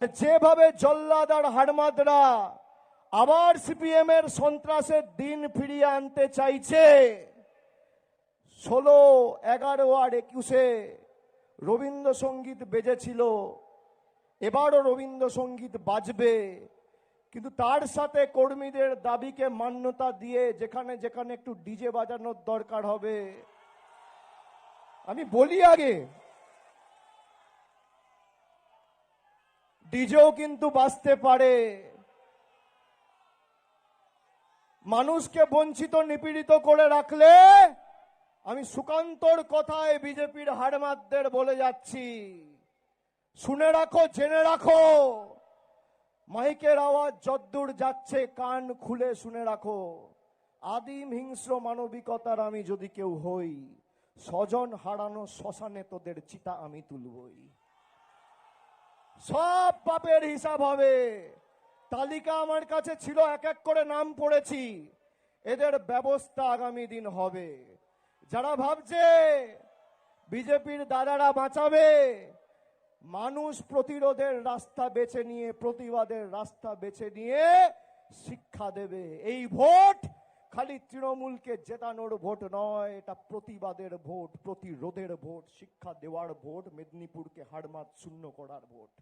যেভাবে জল্লাদ আর হাড়মাদরা আবার সিপিএম এর সন্ত্রাসের দিন ফিরিয়ে আনতে চাইছে, 16, 11 আর 21-এ রবীন্দ্রসঙ্গীত বেজেছিল, এবারও রবীন্দ্রসঙ্গীত বাজবে, কিন্তু তার সাথে কর্মীদের দাবিকে মান্যতা দিয়ে যেখানে যেখানে একটু ডিজে বাজানোর দরকার হবে, আমি বলি আগে ডিজেও কিন্তু বাজতে পারে। মানুষকে বঞ্চিত নিপীড়িত করে রাখলে আমি সুকান্তর কথায় বিজেপির হাড়মাদদের বলে যাচ্ছি, শুনে রাখো, জেনে রাখো, মাইকের আওয়াজ যদ্দূর যাচ্ছে কান খুলে শুনে রাখো। আদিম হিংস্র মানবিকতার আমি যদি কেউ হই, স্বজন হারানো শ্মশানে তোদের চিতা আমি তুলবই। সব পাপের হিসাব হবে। তালিকা আমার কাছে ছিল, এক এক করে নাম পড়েছি, এদের ব্যবস্থা আগামী দিন হবে। যারা ভাবছে বিজেপির দাদারা বাঁচাবে, মানুষ প্রতিরোধের রাস্তা বেছে নিয়ে, প্রতিবাদের রাস্তা বেছে নিয়ে শিক্ষা দেবে। এই ভোট খালি তৃণমূলকে জেতানোর ভোট নয়, এটা প্রতিবাদের ভোট, প্রতিরোধের ভোট, শিক্ষা দেওয়ার ভোট, মেদিনীপুরকে হাড়মাত শূন্য করার ভোট।